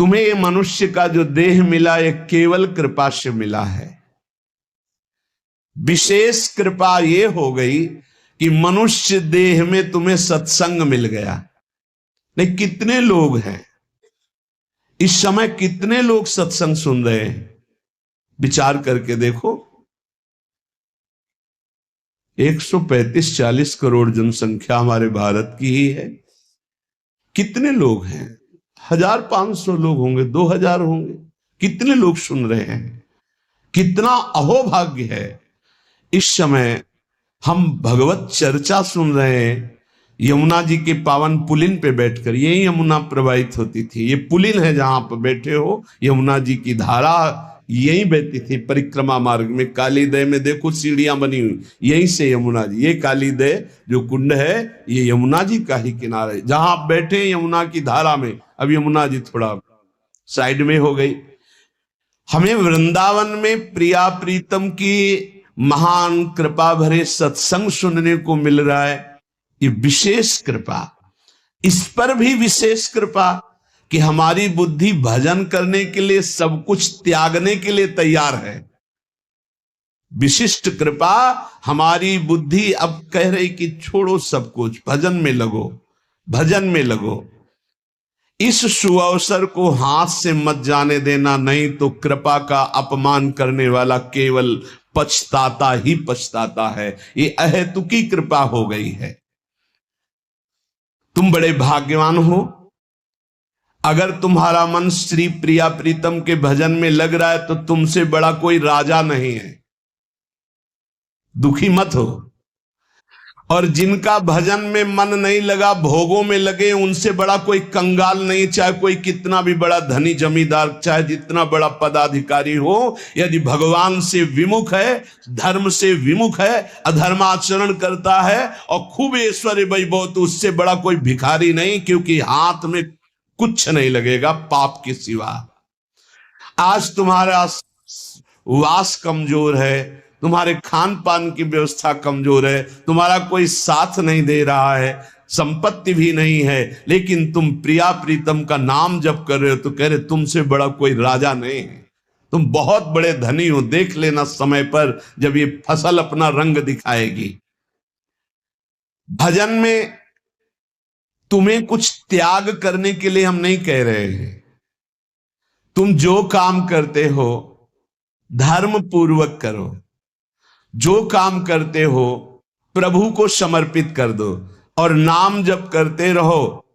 तुम्हें ये मनुष्य का जो देह मिला ये केवल कृपा से मिला है। विशेष कृपा ये हो गई कि मनुष्य देह में तुम्हें सत्संग मिल गया। नहीं, कितने लोग हैं इस समय, कितने लोग सत्संग सुन रहे हैं? विचार करके देखो। 135-40 करोड़ जनसंख्या हमारे भारत की ही है। कितने लोग हैं? 1500 लोग होंगे, 2000 होंगे। कितने लोग सुन रहे हैं? कितना अहोभाग्य है। इस समय हम भगवत चर्चा सुन रहे हैं यमुना जी के पावन पुलिन पे बैठकर। यही यमुना प्रवाहित होती थी। ये पुलिन है जहां पर बैठे हो, यमुना जी की धारा यही बहती थी परिक्रमा मार्ग में। कालीदय में देखो सीढ़ियां बनी हुई, यहीं से यमुना जी, ये कालीदय जो कुंड है ये यमुना जी का ही किनारा है। जहां आप बैठे यमुना की धारा में, अब यमुना जी थोड़ा साइड में हो गई। हमें वृंदावन में प्रिया प्रीतम की महान कृपा भरे सत्संग सुनने को मिल रहा है। ये विशेष कृपा। इस पर भी विशेष कृपा कि हमारी बुद्धि भजन करने के लिए सब कुछ त्यागने के लिए तैयार है। विशिष्ट कृपा, हमारी बुद्धि अब कह रही कि छोड़ो सब कुछ, भजन में लगो, भजन में लगो। इस सुअवसर को हाथ से मत जाने देना, नहीं तो कृपा का अपमान करने वाला केवल पछताता ही पछताता है। ये अहेतुकी कृपा हो गई है। तुम बड़े भाग्यवान हो अगर तुम्हारा मन श्री प्रिया प्रीतम के भजन में लग रहा है, तो तुमसे बड़ा कोई राजा नहीं है। दुखी मत हो। और जिनका भजन में मन नहीं लगा, भोगों में लगे, उनसे बड़ा कोई कंगाल नहीं। चाहे कोई कितना भी बड़ा धनी जमींदार, चाहे जितना बड़ा पदाधिकारी हो, यदि भगवान से विमुख है, धर्म से विमुख है, अधर्माचरण करता है और खूब ऐश्वर्य वैभव, तो उससे बड़ा कोई भिखारी नहीं, क्योंकि हाथ में कुछ नहीं लगेगा पाप के सिवा। आज तुम्हारा वास कमजोर है, तुम्हारे खान पान की व्यवस्था कमजोर है, तुम्हारा कोई साथ नहीं दे रहा है, संपत्ति भी नहीं है, लेकिन तुम प्रिया प्रीतम का नाम जप कर रहे हो, तो कह रहे तुमसे बड़ा कोई राजा नहीं है, तुम बहुत बड़े धनी हो। देख लेना समय पर जब ये फसल अपना रंग दिखाएगी। भजन में तुम्हें कुछ त्याग करने के लिए हम नहीं कह रहे हैं। तुम जो काम करते हो धर्म पूर्वक करो, जो काम करते हो प्रभु को समर्पित कर दो, और नाम जप करते रहो।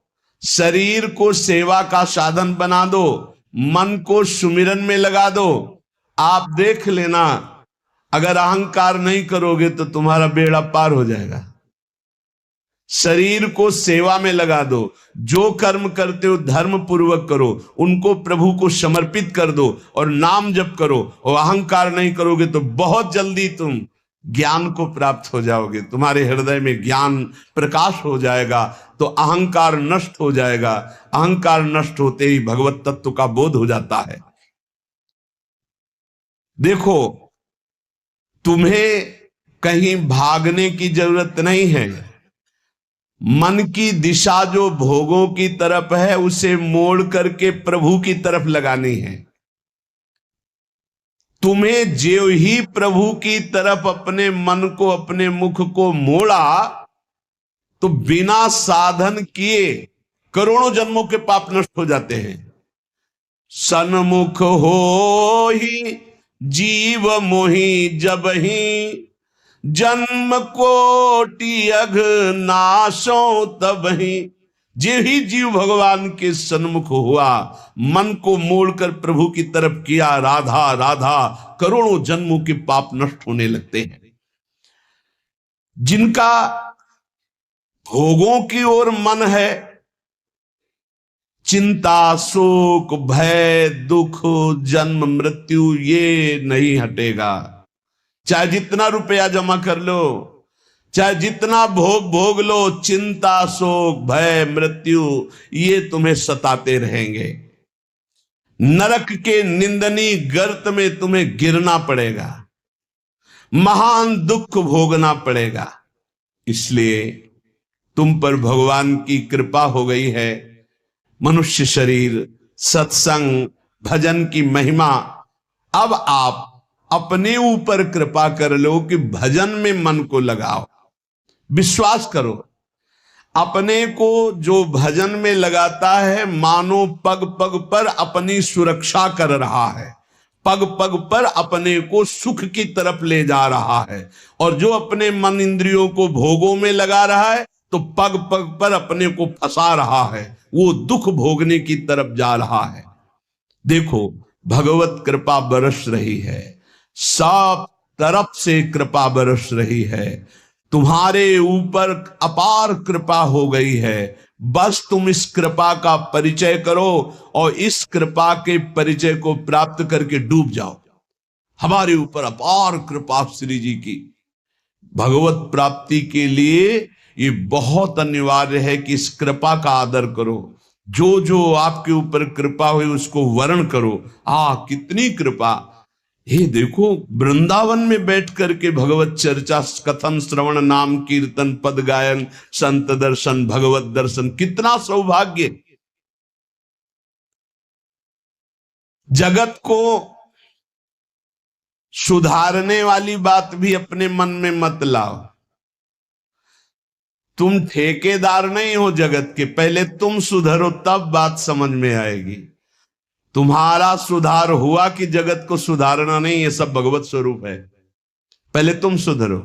शरीर को सेवा का साधन बना दो, मन को सुमिरन में लगा दो। आप देख लेना, अगर अहंकार नहीं करोगे तो तुम्हारा बेड़ा पार हो जाएगा। शरीर को सेवा में लगा दो, जो कर्म करते हो धर्म पूर्वक करो, उनको प्रभु को समर्पित कर दो और नाम जप करो। और अहंकार नहीं करोगे तो बहुत जल्दी तुम ज्ञान को प्राप्त हो जाओगे। तुम्हारे हृदय में ज्ञान प्रकाश हो जाएगा, तो अहंकार नष्ट हो जाएगा। अहंकार नष्ट होते ही भगवत तत्व का बोध हो जाता है। देखो, तुम्हें कहीं भागने की जरूरत नहीं है। मन की दिशा जो भोगों की तरफ है, उसे मोड़ करके प्रभु की तरफ लगानी है। तुम्हें जो ही प्रभु की तरफ अपने मन को, अपने मुख को मोड़ा, तो बिना साधन किए करोड़ों जन्मों के पाप नष्ट हो जाते हैं। सन्मुख हो ही जीव मोहि जब ही, जन्म कोटि अघ नाशो तब ही। जे ही जीव भगवान के सन्मुख हुआ, मन को मोड़कर प्रभु की तरफ किया, राधा राधा, करोड़ों जन्मों के पाप नष्ट होने लगते हैं। जिनका भोगों की ओर मन है, चिंता शोक भय दुख जन्म मृत्यु ये नहीं हटेगा। चाहे जितना रुपया जमा कर लो, चाहे जितना भोग लो, चिंता शोक भय मृत्यु ये तुम्हें सताते रहेंगे। नरक के निंदनीय गर्त में तुम्हें गिरना पड़ेगा, महान दुख भोगना पड़ेगा। इसलिए तुम पर भगवान की कृपा हो गई है। मनुष्य शरीर सत्संग, भजन की महिमा। अब आप अपने ऊपर कृपा कर लो कि भजन में मन को लगाओ। विश्वास करो, अपने को जो भजन में लगाता है मानो पग पग पर अपनी सुरक्षा कर रहा है, पग पग पर अपने को सुख की तरफ ले जा रहा है। और जो अपने मन इंद्रियों को भोगों में लगा रहा है तो पग पग पर अपने को फंसा रहा है, वो दुख भोगने की तरफ जा रहा है। देखो, भगवत कृपा बरस रही है, सब तरफ से कृपा बरस रही है, तुम्हारे ऊपर अपार कृपा हो गई है। बस तुम इस कृपा का परिचय करो और इस कृपा के परिचय को प्राप्त करके डूब जाओ। हमारे ऊपर अपार कृपा श्री जी की। भगवत प्राप्ति के लिए ये बहुत अनिवार्य है कि इस कृपा का आदर करो। जो जो आपके ऊपर कृपा हुई उसको वर्ण करो। कितनी कृपा! हे देखो, वृंदावन में बैठ करके भगवत चर्चा, कथन, श्रवण, नाम कीर्तन, पद गायन, संत दर्शन, भगवत दर्शन, कितना सौभाग्य! जगत को सुधारने वाली बात भी अपने मन में मत लाओ। तुम ठेकेदार नहीं हो जगत के, पहले तुम सुधरो तब बात समझ में आएगी। तुम्हारा सुधार हुआ कि जगत को सुधारना नहीं, ये सब भगवत स्वरूप है। पहले तुम सुधरो।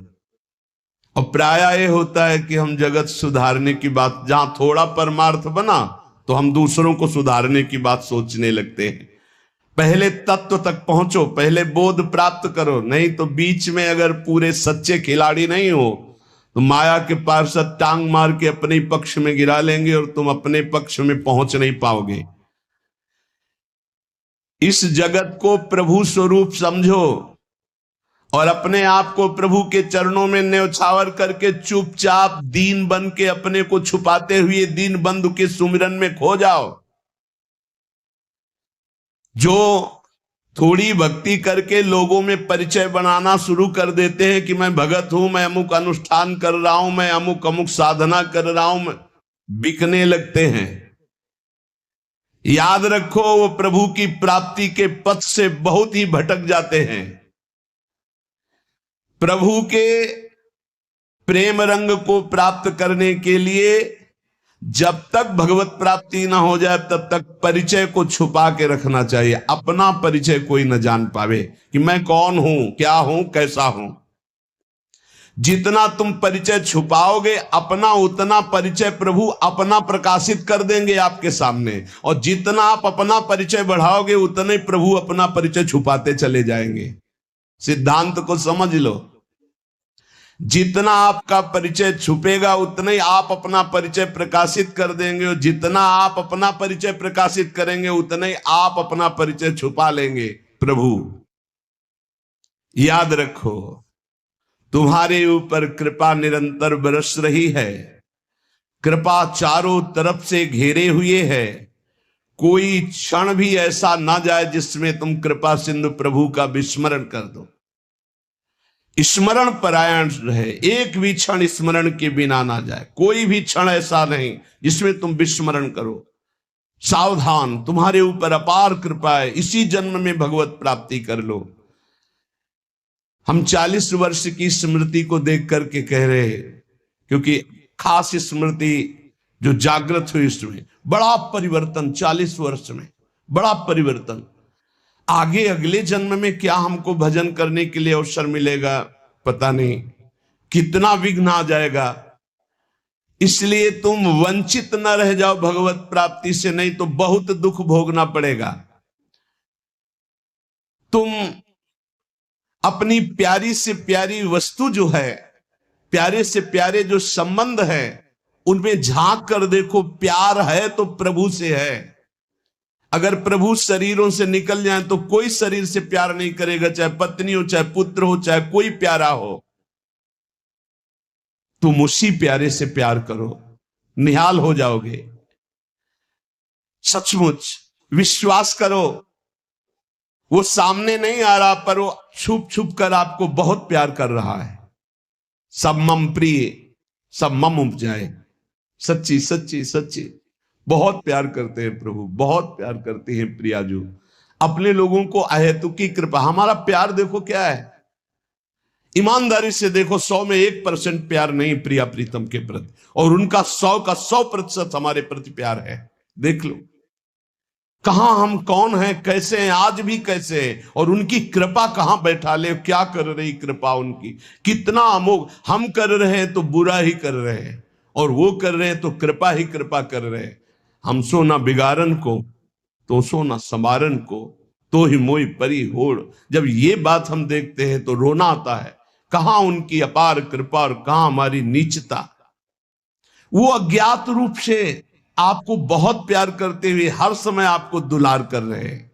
और प्राय ये होता है कि हम जगत सुधारने की बात, जहां थोड़ा परमार्थ बना तो हम दूसरों को सुधारने की बात सोचने लगते हैं। पहले तत्व तक पहुंचो, पहले बोध प्राप्त करो, नहीं तो बीच में अगर पूरे सच्चे खिलाड़ी नहीं हो तो माया के पार्षद टांग मार के अपने पक्ष में गिरा लेंगे और तुम अपने पक्ष में पहुंच नहीं पाओगे। इस जगत को प्रभु स्वरूप समझो और अपने आप को प्रभु के चरणों में न्यौछावर करके चुपचाप दीन बन के अपने को छुपाते हुए दीन बंधु के सुमिरन में खो जाओ। जो थोड़ी भक्ति करके लोगों में परिचय बनाना शुरू कर देते हैं कि मैं भगत हूं, मैं अमुक अनुष्ठान कर रहा हूं, मैं अमुक अमुक साधना कर रहा हूं, बिकने लगते हैं। याद रखो, वो प्रभु की प्राप्ति के पथ से बहुत ही भटक जाते हैं। प्रभु के प्रेम रंग को प्राप्त करने के लिए जब तक भगवत प्राप्ति ना हो जाए तब तक परिचय को छुपा के रखना चाहिए। अपना परिचय कोई न जान पावे कि मैं कौन हूं, क्या हूं, कैसा हूं। जितना तुम परिचय छुपाओगे अपना, उतना परिचय प्रभु अपना प्रकाशित कर देंगे आपके सामने। और जितना आप अपना परिचय बढ़ाओगे उतने प्रभु अपना परिचय छुपाते चले जाएंगे। सिद्धांत को समझ लो। जितना आपका परिचय छुपेगा उतना ही आप अपना परिचय प्रकाशित कर देंगे, और जितना आप अपना परिचय प्रकाशित करेंगे उतना ही आप अपना परिचय छुपा लेंगे। प्रभु याद रखो, तुम्हारे ऊपर कृपा निरंतर बरस रही है। कृपा चारों तरफ से घेरे हुए है। कोई क्षण भी ऐसा ना जाए जिसमें तुम कृपा सिंधु प्रभु का विस्मरण कर दो। स्मरण परायण रहे, एक भी क्षण स्मरण के बिना ना जाए। कोई भी क्षण ऐसा नहीं जिसमें तुम विस्मरण करो। सावधान, तुम्हारे ऊपर अपार कृपा है, इसी जन्म में भगवत प्राप्ति कर लो। हम 40 वर्ष की स्मृति को देख करके कह रहे हैं, क्योंकि खास स्मृति जो जागृत हुई इसमें बड़ा परिवर्तन, 40 वर्ष में बड़ा परिवर्तन। आगे अगले जन्म में क्या हमको भजन करने के लिए अवसर मिलेगा पता नहीं, कितना विघ्न आ जाएगा। इसलिए तुम वंचित न रह जाओ भगवत प्राप्ति से, नहीं तो बहुत दुख भोगना पड़ेगा। तुम अपनी प्यारी से प्यारी वस्तु जो है, प्यारे से प्यारे जो संबंध है, उनमें झांक कर देखो। प्यार है तो प्रभु से है। अगर प्रभु शरीरों से निकल जाए तो कोई शरीर से प्यार नहीं करेगा, चाहे पत्नी हो, चाहे पुत्र हो, चाहे कोई प्यारा हो। तुम उसी प्यारे से प्यार करो, निहाल हो जाओगे। सचमुच विश्वास करो, वो सामने नहीं आ रहा पर वो छुप छुप कर आपको बहुत प्यार कर रहा है। सब मम प्रिय, सब मम उपजाए। सच्ची सच्ची सच्ची बहुत प्यार करते हैं प्रभु, बहुत प्यार करते हैं प्रियाजू अपने लोगों को। अहेतुकी कृपा, हमारा प्यार देखो क्या है, ईमानदारी से देखो, 100 में 1% प्यार नहीं प्रिया प्रीतम के प्रति, और उनका 100 का 100% हमारे प्रति प्यार है। देख लो कहां हम कौन हैं, कैसे हैं, आज भी कैसे हैं, और उनकी कृपा कहां बैठा ले, क्या कर रही कृपा उनकी, कितना अमोघ। हम कर रहे हैं तो बुरा ही कर रहे हैं, और वो कर रहे हैं तो कृपा ही कृपा कर रहे हैं। हम सो ना बिगाड़न को, तो सो ना समारन को, तो ही मोई परी होड़। जब ये बात हम देखते हैं तो रोना आता है, कहां उनकी अपार कृपा और कहां हमारी नीचता। वो अज्ञात रूप से आपको बहुत प्यार करते हुए हर समय आपको दुलार कर रहे हैं।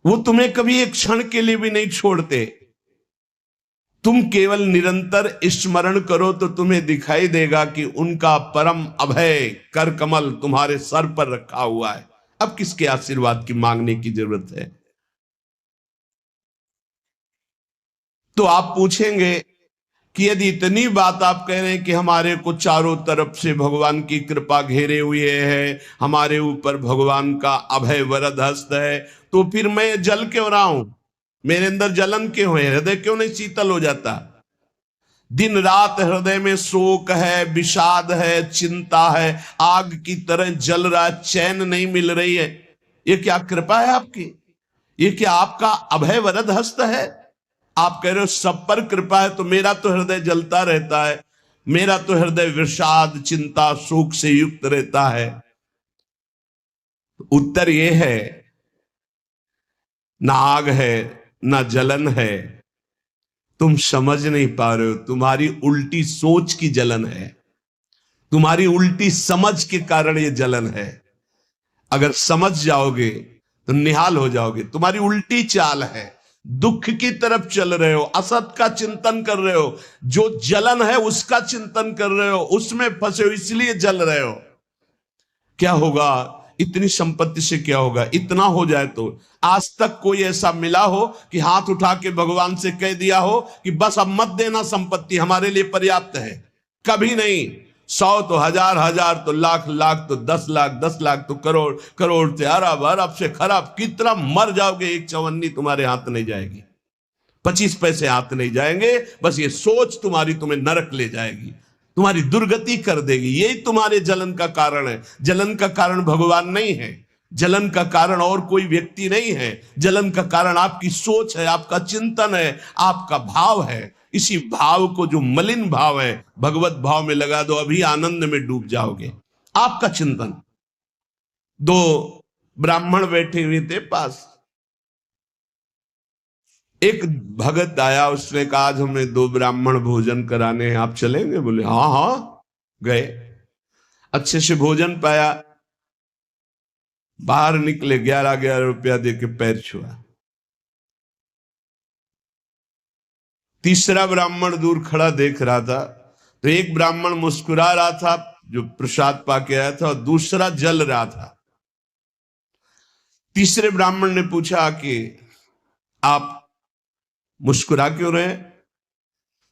वो तुम्हें कभी एक क्षण के लिए भी नहीं छोड़ते। तुम केवल निरंतर स्मरण करो तो तुम्हें दिखाई देगा कि उनका परम अभय कर कमल तुम्हारे सर पर रखा हुआ है। अब किसके आशीर्वाद की मांगने की जरूरत है? तो आप पूछेंगे कि यदि इतनी बात आप कह रहे हैं कि हमारे को चारों तरफ से भगवान की कृपा घेरे हुए है, हमारे ऊपर भगवान का अभय वरद हस्त है, तो फिर मैं जल क्यों रहा हूं, मेरे अंदर जलन क्यों है, हृदय क्यों नहीं शीतल हो जाता? दिन रात हृदय में शोक है, विषाद है, चिंता है, आग की तरह जल रहा, चैन नहीं मिल रही है। ये क्या कृपा है आपकी? ये क्या आपका अभय वरद हस्त है? आप कह रहे हो सब पर कृपा है, तो मेरा तो हृदय जलता रहता है, मेरा तो हृदय विषाद चिंता शोक से युक्त रहता है। उत्तर यह है, ना आग है ना जलन है, तुम समझ नहीं पा रहे हो, तुम्हारी उल्टी सोच की जलन है, तुम्हारी उल्टी समझ के कारण ये जलन है। अगर समझ जाओगे तो निहाल हो जाओगे। तुम्हारी उल्टी चाल है, दुख की तरफ चल रहे हो, असत का चिंतन कर रहे हो, जो जलन है उसका चिंतन कर रहे हो, उसमें फंसे हो, इसलिए जल रहे हो। क्या होगा इतनी संपत्ति से, क्या होगा इतना हो जाए तो? आज तक कोई ऐसा मिला हो कि हाथ उठा के भगवान से कह दिया हो कि बस अब मत देना, संपत्ति हमारे लिए पर्याप्त है? कभी नहीं। 100 तो हजार, हजार तो लाख, लाख तो 10 लाख, 10 लाख तो करोड़, करोड़ से अरब, अरब से खरब। कितना मर जाओगे, एक चवन्नी तुम्हारे हाथ नहीं जाएगी, 25 पैसे हाथ नहीं जाएंगे। बस ये सोच तुम्हारी तुम्हें नरक ले जाएगी, तुम्हारी दुर्गति कर देगी। यही तुम्हारे जलन का कारण है। जलन का कारण भगवान नहीं है, जलन का कारण और कोई व्यक्ति नहीं है, जलन का कारण आपकी सोच है, आपका चिंतन है, आपका भाव है। इसी भाव को, जो मलिन भाव है, भगवत भाव में लगा दो, अभी आनंद में डूब जाओगे। आपका चिंतन। 2 ब्राह्मण बैठे हुए थे पास, एक भगत आया, उसने कहा आज हमें 2 ब्राह्मण भोजन कराने हैं, आप चलेंगे? बोले हाँ हाँ। गए, अच्छे से भोजन पाया, बाहर निकले, 11-11 रुपया देके पैर छुआ। तीसरा ब्राह्मण दूर खड़ा देख रहा था, तो एक ब्राह्मण मुस्कुरा रहा था जो प्रसाद पाके आया था, और दूसरा जल रहा था। तीसरे ब्राह्मण ने पूछा कि आप मुस्कुरा क्यों रहे?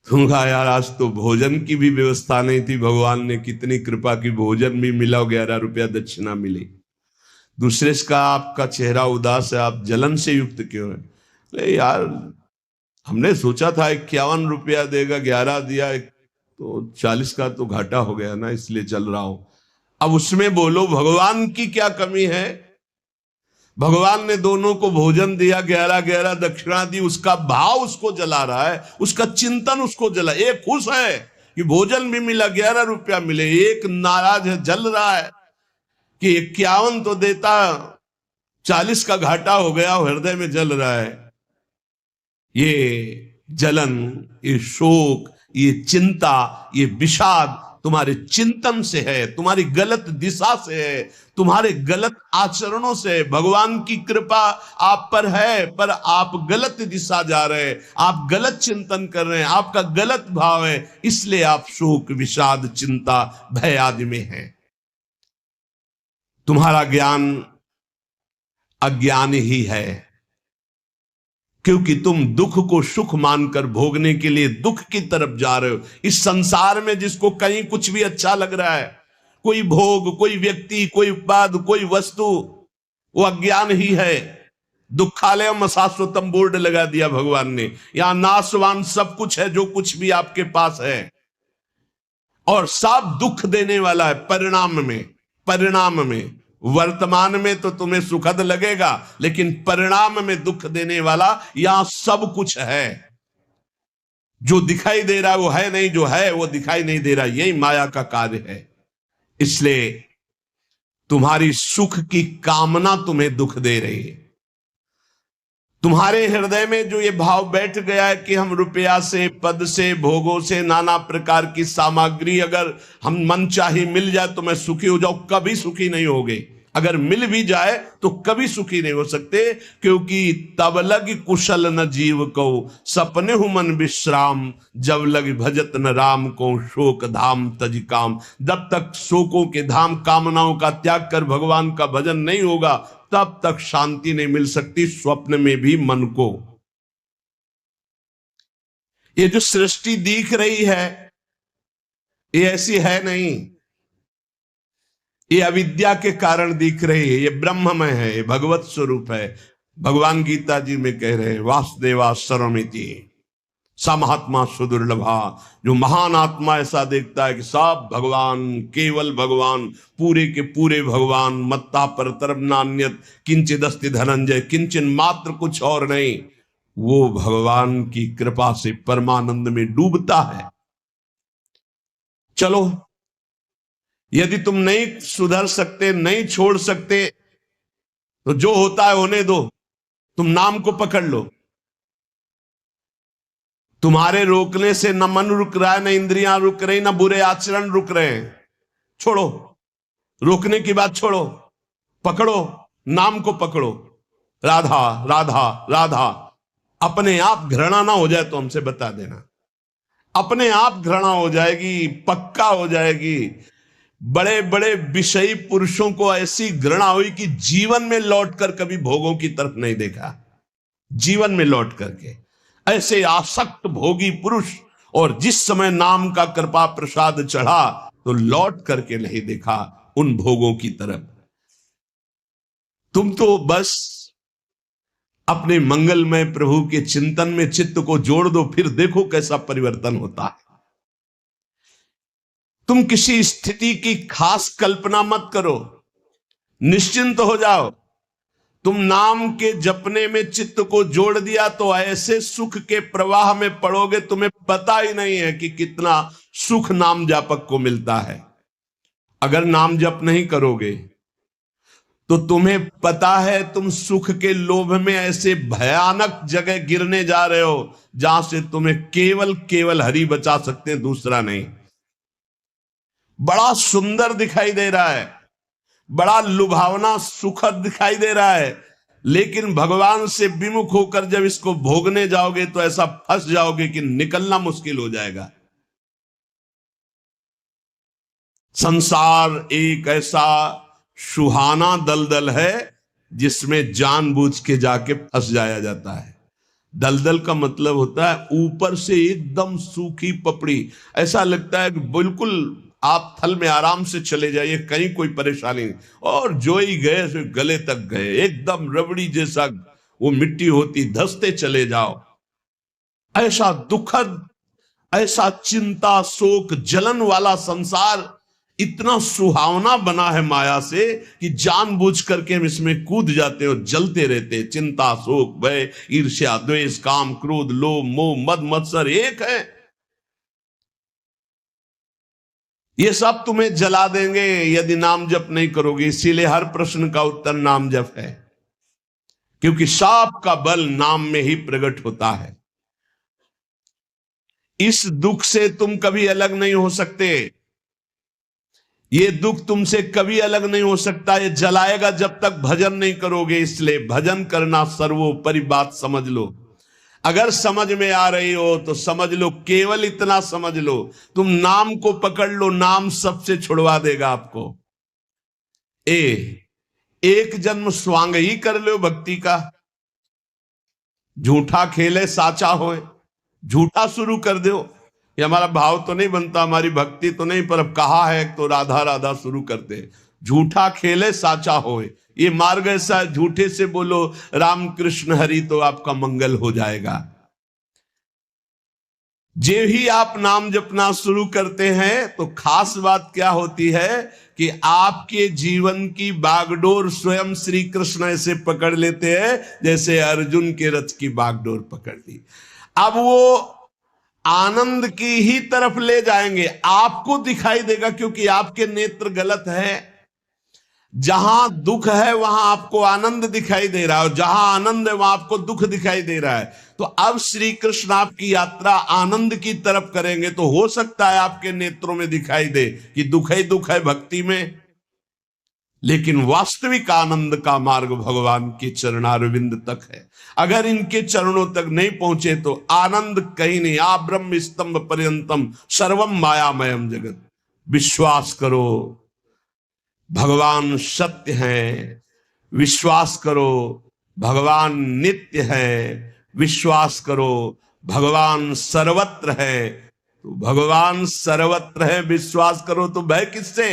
तुम कहा यार आज तो भोजन की भी व्यवस्था नहीं थी, भगवान ने कितनी कृपा की, भोजन भी मिला, 11 रुपया दक्षिणा मिली। दूसरे का आपका चेहरा उदास है, आप जलन से युक्त क्यों है? अरे यार हमने सोचा था 51 रुपया देगा, 11 दिया, तो 40 का तो घाटा हो गया ना, इसलिए चल रहा हूं। अब उसमें बोलो भगवान की क्या कमी है? भगवान ने दोनों को भोजन दिया, 11-11 दक्षिणा दी, उसका भाव उसको जला रहा है, उसका चिंतन उसको जला। एक खुश है कि भोजन भी मिला, 11 रुपया मिले, एक नाराज है, जल रहा है कि 51 तो देता, 40 का घाटा हो गया, हृदय में जल रहा है। ये जलन, ये शोक, ये चिंता, ये विषाद तुम्हारे चिंतन से है, तुम्हारी गलत दिशा से है, तुम्हारे गलत आचरणों से। भगवान की कृपा आप पर है, पर आप गलत दिशा जा रहे हैं, आप गलत चिंतन कर रहे हैं, आपका गलत भाव है, इसलिए आप शोक विषाद चिंता भय आदि में हैं। तुम्हारा ज्ञान अज्ञान ही है, क्योंकि तुम दुख को सुख मानकर भोगने के लिए दुख की तरफ जा रहे हो। इस संसार में जिसको कहीं कुछ भी अच्छा लग रहा है, कोई भोग, कोई व्यक्ति, कोई उत्पाद, कोई वस्तु, वो अज्ञान ही है। दुखालयम शाश्वतम बोर्ड लगा दिया भगवान ने, यहां नाशवान सब कुछ है जो कुछ भी आपके पास है, और सब दुख देने वाला है परिणाम में। परिणाम में, वर्तमान में तो तुम्हें सुखद लगेगा, लेकिन परिणाम में दुख देने वाला यहां सब कुछ है। जो दिखाई दे रहा है वो है नहीं, जो है वो दिखाई नहीं दे रहा, यही माया का कार्य है। इसलिए तुम्हारी सुख की कामना तुम्हें दुख दे रही है। तुम्हारे हृदय में जो ये भाव बैठ गया है कि हम रुपया से, पद से, भोगों से, नाना प्रकार की सामग्री अगर हम मन चाही मिल जाए तो मैं सुखी हो जाऊं, कभी सुखी नहीं होगे। अगर मिल भी जाए तो कभी सुखी नहीं हो सकते, क्योंकि तब लग कुशल न जीव को, सपने हु मन विश्राम, जब लग भजत न राम को, शोक धाम तज काम। जब तक शोकों के धाम, कामनाओं का त्याग कर भगवान का भजन नहीं होगा, तब तक शांति नहीं मिल सकती स्वप्न में भी मन को। ये जो सृष्टि दिख रही है ये ऐसी है नहीं, ये अविद्या के कारण दिख रही है, ये ब्रह्ममय है, ये भगवत स्वरूप है। भगवान गीता जी में कह रहे हैं वासुदेवा सर्वमिति समहात्मा सुदुर्लभा। जो महान आत्मा ऐसा देखता है कि सब भगवान, केवल भगवान, पूरे के पूरे भगवान, मत्ता परतरम नान्यत किंचिदस्ति धनंजय, किंचन मात्र कुछ और नहीं, वो भगवान की कृपा से परमानंद में डूबता है। चलो, यदि तुम नहीं सुधर सकते, नहीं छोड़ सकते, तो जो होता है होने दो, तुम नाम को पकड़ लो। तुम्हारे रोकने से न मन रुक रहा है, न इंद्रियां रुक रही, न बुरे आचरण रुक रहे हैं। छोड़ो, रोकने की बात छोड़ो, पकड़ो, नाम को पकड़ो। राधा राधा राधा। अपने आप घृणा ना हो जाए तो हमसे बता देना, अपने आप घृणा हो जाएगी, पक्का हो जाएगी। बड़े बड़े विषयी पुरुषों को ऐसी घृणा हुई कि जीवन में लौटकर कभी भोगों की तरफ नहीं देखा। जीवन में लौट करके ऐसे आसक्त भोगी पुरुष, और जिस समय नाम का कृपा प्रसाद चढ़ा तो लौट करके नहीं देखा उन भोगों की तरफ। तुम तो बस अपने मंगलमय प्रभु के चिंतन में चित्त को जोड़ दो, फिर देखो कैसा परिवर्तन होता है। तुम किसी स्थिति की खास कल्पना मत करो, निश्चिंत हो जाओ। तुम नाम के जपने में चित्त को जोड़ दिया तो ऐसे सुख के प्रवाह में पड़ोगे, तुम्हें पता ही नहीं है कि कितना सुख नाम जापक को मिलता है। अगर नाम जप नहीं करोगे तो तुम्हें पता है तुम सुख के लोभ में ऐसे भयानक जगह गिरने जा रहे हो जहां से तुम्हें केवल केवल हरि बचा सकते हैं, दूसरा नहीं। बड़ा सुंदर दिखाई दे रहा है, बड़ा लुभावना सुखद दिखाई दे रहा है, लेकिन भगवान से विमुख होकर जब इसको भोगने जाओगे तो ऐसा फंस जाओगे कि निकलना मुश्किल हो जाएगा। संसार एक ऐसा सुहाना दलदल है जिसमें जानबूझ के जाके फंस जाया जाता है। दलदल का मतलब होता है ऊपर से एकदम सूखी पपड़ी, ऐसा लगता है कि बिल्कुल आप थल में आराम से चले जाइए, कहीं कोई परेशानी नहीं, और जो ही गए सो गले तक गए, एकदम रबड़ी जैसा वो मिट्टी होती, धंसते चले जाओ। ऐसा दुखद, ऐसा चिंता शोक जलन वाला संसार इतना सुहावना बना है माया से कि जानबूझ करके हम इसमें कूद जाते हैं और जलते रहते हैं। चिंता शोक भय ईर्ष्या द्वेष काम क्रोध लोभ मोह मद मत्सर एक है, ये सब तुम्हें जला देंगे यदि नाम जप नहीं करोगे। इसीलिए हर प्रश्न का उत्तर नाम जप है, क्योंकि साप का बल नाम में ही प्रकट होता है। इस दुख से तुम कभी अलग नहीं हो सकते, ये दुख तुमसे कभी अलग नहीं हो सकता, ये जलाएगा जब तक भजन नहीं करोगे। इसलिए भजन करना सर्वोपरि बात समझ लो। अगर समझ में आ रही हो तो समझ लो, केवल इतना समझ लो, तुम नाम को पकड़ लो, नाम सबसे छुड़वा देगा आपको। एक जन्म स्वांग ही कर लो भक्ति का, झूठा खेले साचा होए, झूठा शुरू कर दो, ये हमारा भाव तो नहीं बनता, हमारी भक्ति तो नहीं, पर अब कहा है तो राधा राधा शुरू करते हैं। झूठा खेले साचा होए, ये मार्ग ऐसा है, झूठे से बोलो राम कृष्ण हरि तो आपका मंगल हो जाएगा। जे ही आप नाम जपना शुरू करते हैं तो खास बात क्या होती है कि आपके जीवन की बागडोर स्वयं श्री कृष्ण ऐसे पकड़ लेते हैं जैसे अर्जुन के रथ की बागडोर पकड़ ली। अब वो आनंद की ही तरफ ले जाएंगे, आपको दिखाई देगा क्योंकि आपके नेत्र गलत है। जहां दुख है वहां आपको आनंद दिखाई दे रहा है, और जहां आनंद है वहां आपको दुख दिखाई दे रहा है। तो अब श्री कृष्ण आपकी यात्रा आनंद की तरफ करेंगे तो हो सकता है आपके नेत्रों में दिखाई दे कि दुख ही दुख है भक्ति में, लेकिन वास्तविक आनंद का मार्ग भगवान के चरणारविंद तक है। अगर इनके चरणों तक नहीं पहुंचे तो आनंद कहीं नहीं। आ ब्रह्म स्तंभ पर्यंतम सर्वम मायामयम जगत। विश्वास करो भगवान सत्य है, विश्वास करो भगवान नित्य है, विश्वास करो भगवान सर्वत्र है। तो भगवान सर्वत्र है, विश्वास करो तो भय किससे?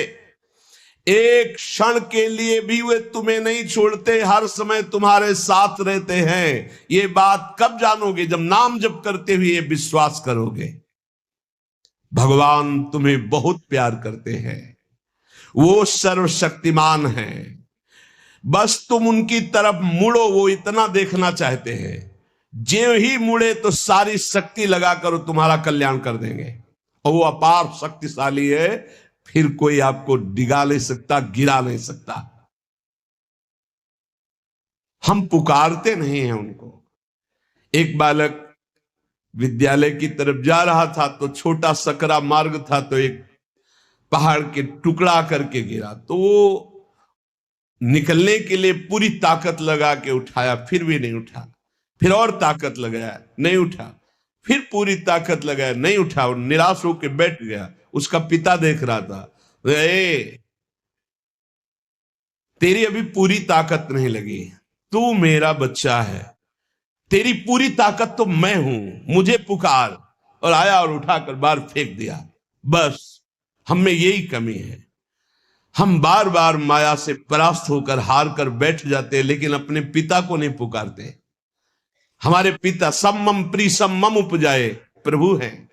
एक क्षण के लिए भी वे तुम्हें नहीं छोड़ते, हर समय तुम्हारे साथ रहते हैं। ये बात कब जानोगे? जब नाम जप करते हुए विश्वास करोगे। भगवान तुम्हें बहुत प्यार करते हैं, वो सर्वशक्तिमान है। बस तुम उनकी तरफ मुड़ो, वो इतना देखना चाहते हैं। जो ही मुड़े तो सारी शक्ति लगाकर तुम्हारा कल्याण कर देंगे, और वो अपार शक्तिशाली है, फिर कोई आपको डिगा नहीं सकता, गिरा नहीं सकता। हम पुकारते नहीं हैं उनको। एक बालक विद्यालय की तरफ जा रहा था तो छोटा सकरा मार्ग था, तो एक पहाड़ के टुकड़ा करके गिरा, तो वो निकलने के लिए पूरी ताकत लगा के उठाया, फिर भी नहीं उठा। फिर और ताकत लगाया, नहीं उठा। फिर पूरी ताकत लगाया, नहीं उठा, और निराश होकर बैठ गया। उसका पिता देख रहा था, तेरी अभी पूरी ताकत नहीं लगी, तू मेरा बच्चा है, तेरी पूरी ताकत तो मैं हूं, मुझे पुकार। और आया और उठाकर बाहर फेंक दिया। बस हम में यही कमी है, हम बार बार माया से परास्त होकर हार कर बैठ जाते हैं, लेकिन अपने पिता को नहीं पुकारते। हमारे पिता सम्मम प्रीसम्मम उपजाए प्रभु हैं,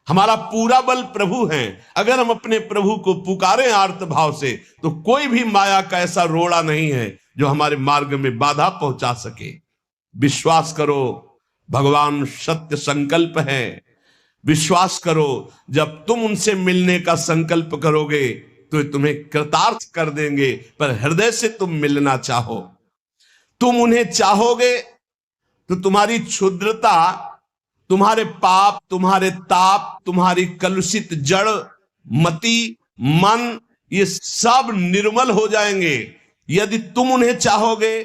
हमारा पूरा बल प्रभु हैं। अगर हम अपने प्रभु को पुकारें आर्त भाव से तो कोई भी माया का ऐसा रोड़ा नहीं है जो हमारे मार्ग में बाधा पहुंचा सके। विश्वास करो भगवान सत्य संकल्प है। विश्वास करो जब तुम उनसे मिलने का संकल्प करोगे तो तुम्हें कृतार्थ कर देंगे, पर हृदय से तुम मिलना चाहो। तुम उन्हें चाहोगे तो तुम्हारी क्षुद्रता, तुम्हारे पाप, तुम्हारे ताप, तुम्हारी कलुषित जड़ मति मन, ये सब निर्मल हो जाएंगे। यदि तुम उन्हें चाहोगे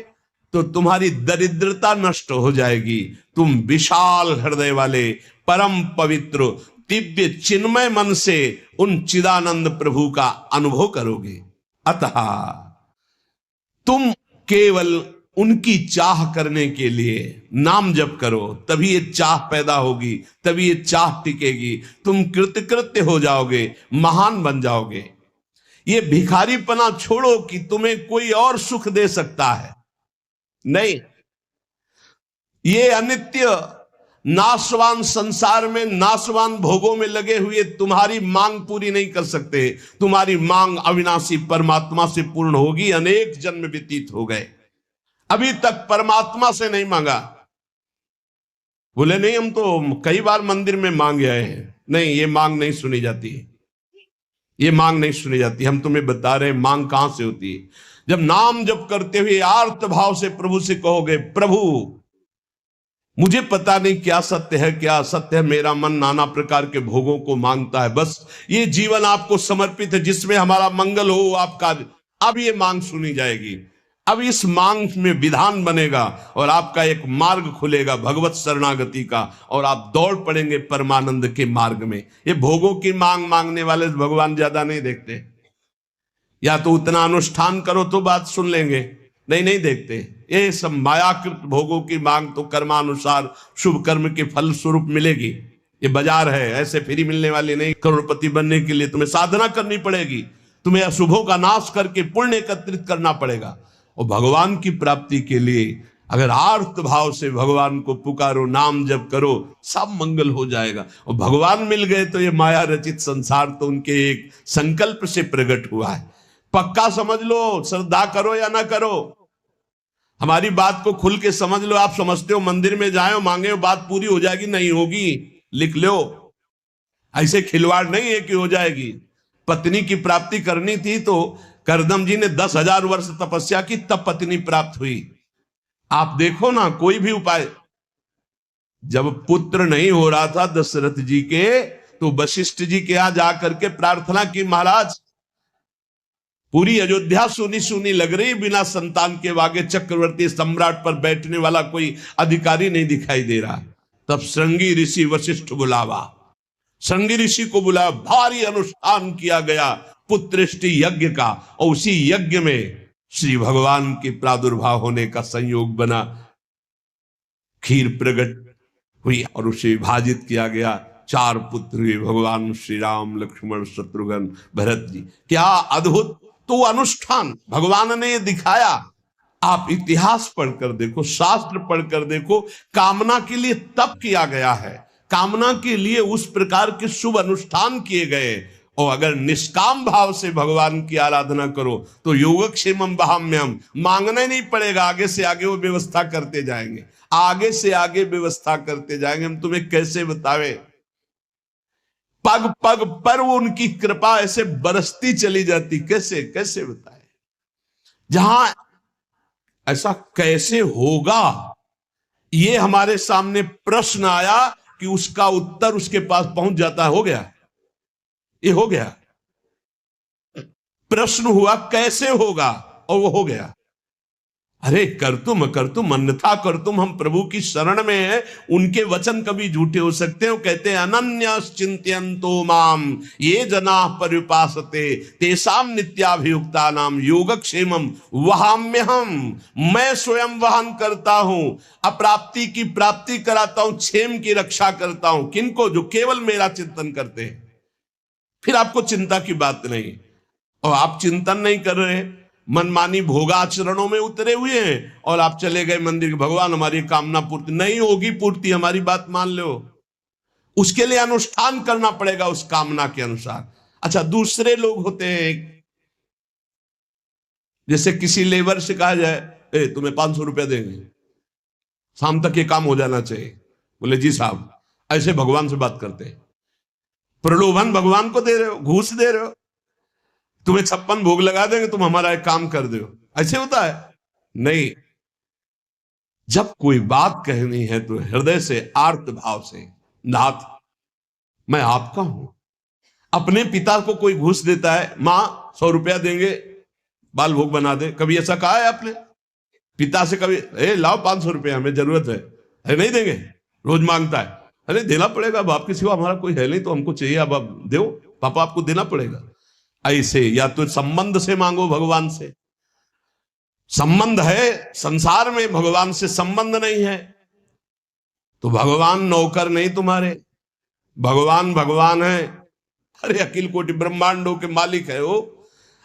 तो तुम्हारी दरिद्रता नष्ट हो जाएगी। तुम विशाल हृदय वाले परम पवित्र दिव्य चिन्मय मन से उन चिदानंद प्रभु का अनुभव करोगे। अतः तुम केवल उनकी चाह करने के लिए नाम जप करो, तभी ये चाह पैदा होगी, तभी ये चाह टिकेगी। तुम कृतकृत्य हो जाओगे, महान बन जाओगे। ये भिखारीपना छोड़ो कि तुम्हें कोई और सुख दे सकता है, नहीं। ये अनित्य नाशवान संसार में नाशवान भोगों में लगे हुए तुम्हारी मांग पूरी नहीं कर सकते। तुम्हारी मांग अविनाशी परमात्मा से पूर्ण होगी। अनेक जन्म व्यतीत हो गए, अभी तक परमात्मा से नहीं मांगा। बोले नहीं, हम तो कई बार मंदिर में मांग आए हैं। नहीं, ये मांग नहीं सुनी जाती, ये मांग नहीं सुनी जाती। हम तुम्हें बता रहे हैं मांग कहां से होती है। जब नाम जप करते हुए आर्त भाव से प्रभु से कहोगे, प्रभु मुझे पता नहीं क्या सत्य है क्या असत्य है, मेरा मन नाना प्रकार के भोगों को मांगता है, बस ये जीवन आपको समर्पित है जिसमें हमारा मंगल हो आपका। अब ये मांग सुनी जाएगी, अब इस मांग में विधान बनेगा और आपका एक मार्ग खुलेगा भगवत शरणागति का, और आप दौड़ पड़ेंगे परमानंद के मार्ग में। ये भोगों की मांग मांगने वाले भगवान ज्यादा नहीं देखते। या तो उतना अनुष्ठान करो तो बात सुन लेंगे, नहीं देखते। ये सब मायाकृत भोगों की मांग तो कर्मानुसार शुभ कर्म के फल स्वरूप मिलेगी, ये बाजार है, ऐसे फ्री मिलने वाली नहीं। करोड़पति बनने के लिए तुम्हें साधना करनी पड़ेगी, तुम्हें अशुभों का नाश करके पुण्य एकत्रित करना पड़ेगा। और भगवान की प्राप्ति के लिए अगर आर्त भाव से भगवान को पुकारो, नाम जप करो, सब मंगल हो जाएगा। और भगवान मिल गए तो ये माया रचित संसार तो उनके एक संकल्प से प्रकट हुआ है। पक्का समझ लो, श्रद्धा करो या ना करो, हमारी बात को खुल के समझ लो। आप समझते हो मंदिर में जाए मांगे बात पूरी हो जाएगी, नहीं होगी, लिख लो। ऐसे खिलवाड़ नहीं है कि हो जाएगी। पत्नी की प्राप्ति करनी थी तो करदम जी ने 10,000 वर्ष तपस्या की, तब पत्नी प्राप्त हुई। आप देखो ना, कोई भी उपाय। जब पुत्र नहीं हो रहा था दशरथ जी के, तो वशिष्ठ जी के यहां जाकर के प्रार्थना की, महाराज पूरी अयोध्या सुनी सुनी लग रही, बिना संतान के आगे चक्रवर्ती सम्राट पर बैठने वाला कोई अधिकारी नहीं दिखाई दे रहा। तब श्रृंगी ऋषि वशिष्ठ बुलावा, श्रृंगी ऋषि को बुलाया, भारी अनुष्ठान किया गया पुत्रेष्टि यज्ञ का, और उसी यज्ञ में श्री भगवान के प्रादुर्भाव होने का संयोग बना। खीर प्रकट हुई और उसे विभाजित किया गया। 4 पुत्र हुए, भगवान श्री राम, लक्ष्मण, शत्रुघ्न, भरत जी। क्या अद्भुत तो अनुष्ठान भगवान ने दिखाया। आप इतिहास पढ़कर देखो, शास्त्र पढ़कर देखो, कामना के लिए तप किया गया है, कामना के लिए उस प्रकार के शुभ अनुष्ठान किए गए। और अगर निष्काम भाव से भगवान की आराधना करो तो योगक्षेमम वहाम्यहम्, मांगना नहीं पड़ेगा, आगे से आगे वो व्यवस्था करते जाएंगे, आगे से आगे व्यवस्था करते जाएंगे। हम तुम्हें कैसे बतावे, पग पग पर वो उनकी कृपा ऐसे बरसती चली जाती, कैसे कैसे बताए। जहां ऐसा कैसे होगा, ये हमारे सामने प्रश्न आया कि उसका उत्तर उसके पास पहुंच जाता है। हो गया, ये हो गया। प्रश्न हुआ कैसे होगा, और वो हो गया। अरे कर तुम अन्यथा कर तुम, हम प्रभु की शरण में है, उनके वचन कभी झूठे हो सकते हो। कहते हैं अनन्य चिंत्यन्तो माम ये जना पर्युपासते तेषाम नित्याभियुक्ता नाम योगक्षेमम वहाम्यहम्, मैं स्वयं वहन करता हूं, अप्राप्ति की प्राप्ति कराता हूं, क्षेम की रक्षा करता हूं। किनको? जो केवल मेरा चिंतन करते हैं। फिर आपको चिंता की बात नहीं, और आप चिंतन नहीं कर रहे, मनमानी भोगाचरणों में उतरे हुए हैं, और आप चले गए मंदिर के, भगवान हमारी कामना पूर्ति नहीं होगी, पूर्ति हमारी बात मान लो, उसके लिए अनुष्ठान करना पड़ेगा उस कामना के अनुसार। अच्छा, दूसरे लोग होते हैं, जैसे किसी लेबर से कहा जाए तुम्हें 500 रुपया देंगे, शाम तक ये काम हो जाना चाहिए, बोले जी साहब, ऐसे भगवान से बात करते हैं। प्रलोभन भगवान को दे रहे हो, घूस दे रहे हो। तुम्हें 56 भोग लगा देंगे, तुम हमारा एक काम कर दो, ऐसे होता है? नहीं। जब कोई बात कहनी है तो हृदय से, आर्त भाव से, नाथ मैं आपका हूं। अपने पिता को कोई घूस देता है, मां 100 रुपया देंगे बाल भोग बना दे, कभी ऐसा कहा है आपने पिता से? कभी लाओ 500 रुपया, हमें जरूरत है, अरे नहीं देंगे, रोज मांगता है, अरे देना पड़ेगा, अब आपके सिवा हमारा कोई है नहीं तो हमको चाहिए, अब आप दो, पापा आपको देना पड़ेगा। ऐसे या तो संबंध से मांगो, भगवान से संबंध है, संसार में भगवान से संबंध नहीं है तो भगवान नौकर नहीं तुम्हारे, भगवान भगवान है। अरे अखिल कोटि ब्रह्मांडों के मालिक है वो,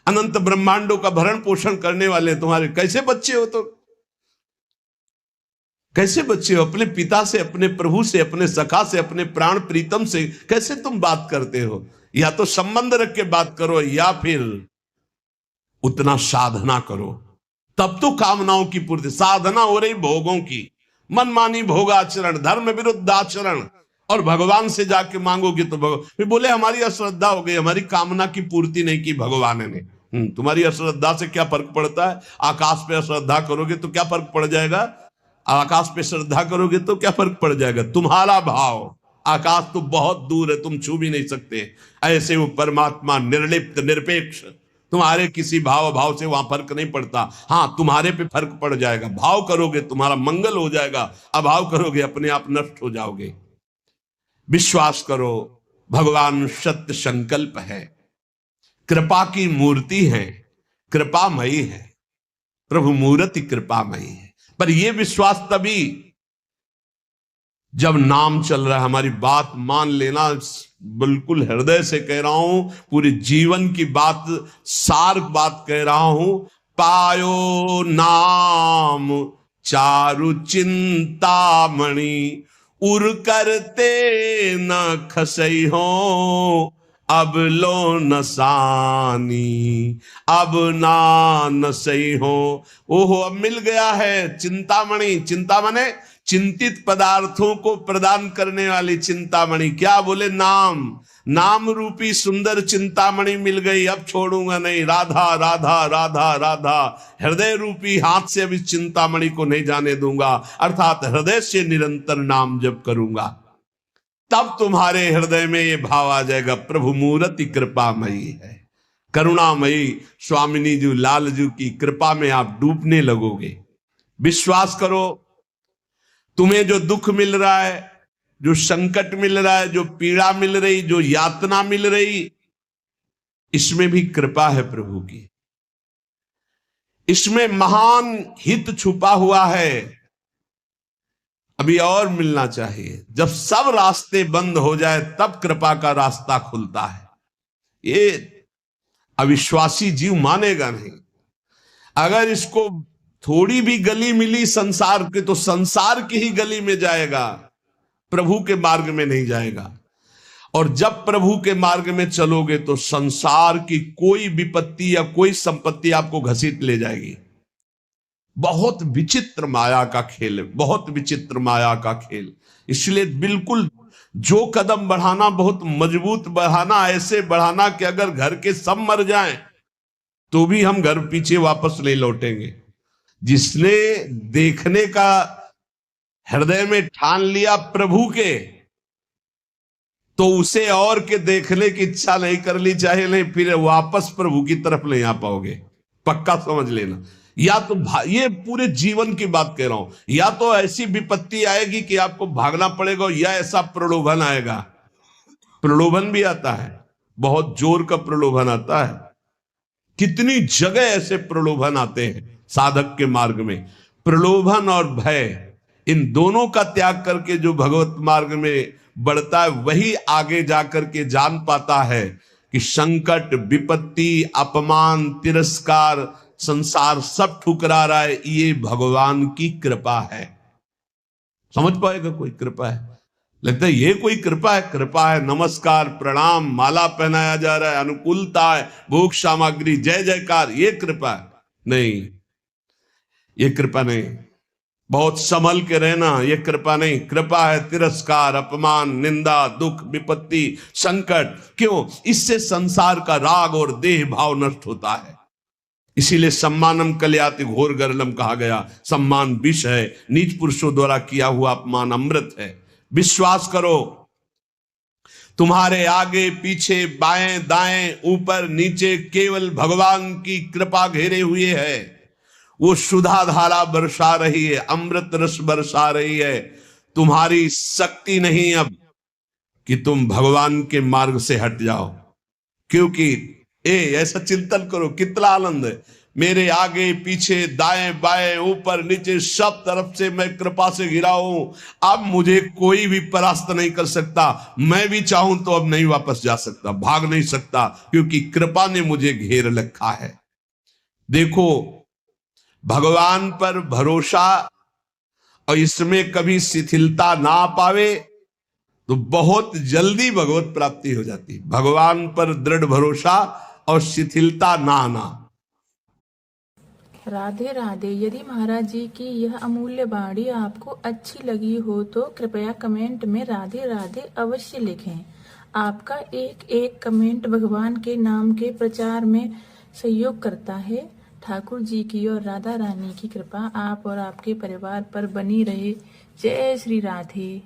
अनंत ब्रह्मांडों का भरण पोषण करने वाले तुम्हारे। कैसे बच्चे हो? तो कैसे बच्चे हो? अपने पिता से, अपने प्रभु से, अपने सखा से, अपने प्राण प्रीतम से कैसे तुम बात करते हो? या तो संबंध रख के बात करो, या फिर उतना साधना करो, तब तो कामनाओं की पूर्ति। साधना हो रही भोगों की, मनमानी भोगाचरण, धर्म विरुद्ध आचरण, और भगवान से जाके मांगोगे तो भगवान बोले हमारी अश्रद्धा हो गई, हमारी कामना की पूर्ति नहीं की भगवान ने। तुम्हारी अश्रद्धा से क्या फर्क पड़ता है? आकाश पे अश्रद्धा करोगे तो क्या फर्क पड़ जाएगा? आकाश पे श्रद्धा करोगे तो क्या फर्क पड़ जाएगा? तुम्हारा भाव, आकाश तो बहुत दूर है, तुम छू भी नहीं सकते। ऐसे वो परमात्मा निर्लिप्त, निरपेक्ष, तुम्हारे किसी भाव भाव से वहां फर्क नहीं पड़ता। हाँ, तुम्हारे पे फर्क पड़ जाएगा। भाव करोगे तुम्हारा मंगल हो जाएगा, अभाव करोगे अपने आप नष्ट हो जाओगे। विश्वास करो, भगवान सत्य संकल्प है, कृपा की मूर्ति है, कृपामयी है, प्रभु मूर्ति कृपामयी है। पर यह विश्वास तभी जब नाम चल रहा है, हमारी बात मान लेना, बिल्कुल हृदय से कह रहा हूं, पूरे जीवन की बात, सार बात कह रहा हूं। पायो नाम चारु चिंतामणि, उर करते न खसई हो, अब लो नसानी, अब ना नसई हो। ओहो, अब मिल गया है चिंतामणि। चिंता माने चिंतित पदार्थों को प्रदान करने वाली चिंतामणि। क्या बोले? नाम। नाम रूपी सुंदर चिंतामणि मिल गई, अब छोड़ूंगा नहीं। राधा राधा राधा राधा, हृदय रूपी हाथ से अब इस चिंतामणि को नहीं जाने दूंगा, अर्थात हृदय से निरंतर नाम जप करूंगा। तब तुम्हारे हृदय में ये भाव आ जाएगा, प्रभु मूर्ति कृपामयी है, करुणामयी। स्वामिनी जी, लाल जी की कृपा में आप डूबने लगोगे। विश्वास करो, तुम्हें जो दुख मिल रहा है, जो संकट मिल रहा है, जो पीड़ा मिल रही, जो यातना मिल रही, इसमें भी कृपा है प्रभु की। इसमें महान हित छुपा हुआ है। अभी और मिलना चाहिए। जब सब रास्ते बंद हो जाए तब कृपा का रास्ता खुलता है। ये अविश्वासी जीव मानेगा नहीं। अगर इसको थोड़ी भी गली मिली संसार के, तो संसार की ही गली में जाएगा, प्रभु के मार्ग में नहीं जाएगा। और जब प्रभु के मार्ग में चलोगे तो संसार की कोई विपत्ति या कोई संपत्ति आपको घसीट ले जाएगी। बहुत विचित्र माया का खेल है, बहुत विचित्र माया का खेल। इसलिए बिल्कुल जो कदम बढ़ाना बहुत मजबूत बढ़ाना, ऐसे बढ़ाना कि अगर घर के सब मर जाएं तो भी हम घर पीछे वापस नहीं लौटेंगे। जिसने देखने का हृदय में ठान लिया प्रभु के, तो उसे और के देखने की इच्छा नहीं कर ली चाहे नहीं, फिर वापस प्रभु की तरफ नहीं आ पाओगे, पक्का समझ लेना। या तो ये पूरे जीवन की बात कह रहा हूं, या तो ऐसी विपत्ति आएगी कि आपको भागना पड़ेगा, या ऐसा प्रलोभन आएगा। प्रलोभन भी आता है, बहुत जोर का प्रलोभन आता है। कितनी जगह ऐसे प्रलोभन आते हैं साधक के मार्ग में। प्रलोभन और भय, इन दोनों का त्याग करके जो भगवत मार्ग में बढ़ता है, वही आगे जाकर के जान पाता है कि संकट, विपत्ति, अपमान, तिरस्कार, संसार सब ठुकरा रहा है, ये भगवान की कृपा है। समझ पाएगा कोई कृपा है? लगता है ये कोई कृपा है? कृपा है, नमस्कार, प्रणाम, माला पहनाया जा रहा है, अनुकूलता है, भोग सामग्री, जय जयकार, ये कृपा है? नहीं, ये कृपा नहीं। बहुत संभल के रहना, ये कृपा नहीं। कृपा है तिरस्कार, अपमान, निंदा, दुख, विपत्ति, संकट। क्यों? इससे संसार का राग और देह भाव नष्ट होता है। इसीलिए सम्मानम कल्याति घोर गरलम कहा गया। सम्मान विष है, नीच पुरुषों द्वारा किया हुआ अपमान अमृत है। विश्वास करो, तुम्हारे आगे पीछे, बाएं दाएं, ऊपर नीचे केवल भगवान की कृपा घेरे हुए है। वो सुधा धारा बरसा रही है, अमृत रस बरसा रही है। तुम्हारी शक्ति नहीं अब कि तुम भगवान के मार्ग से हट जाओ, क्योंकि ऐसा चिंतन करो, कितना आनंद है। मेरे आगे पीछे, दाएं बाएं, ऊपर नीचे, सब तरफ से मैं कृपा से घिरा हूं। अब मुझे कोई भी परास्त नहीं कर सकता। मैं भी चाहूं तो अब नहीं वापस जा सकता, भाग नहीं सकता, क्योंकि कृपा ने मुझे घेर रखा है। देखो, भगवान पर भरोसा और इसमें कभी शिथिलता ना पावे तो बहुत जल्दी भगवत प्राप्ति हो जाती। भगवान पर दृढ़ भरोसा और शिथिलता ना आना। राधे राधे। यदि महाराज जी की यह अमूल्य वाणी आपको अच्छी लगी हो तो कृपया कमेंट में राधे राधे अवश्य लिखें। आपका एक एक कमेंट भगवान के नाम के प्रचार में सहयोग करता है। ठाकुर जी की और राधा रानी की कृपा आप और आपके परिवार पर बनी रहे। जय श्री राधे।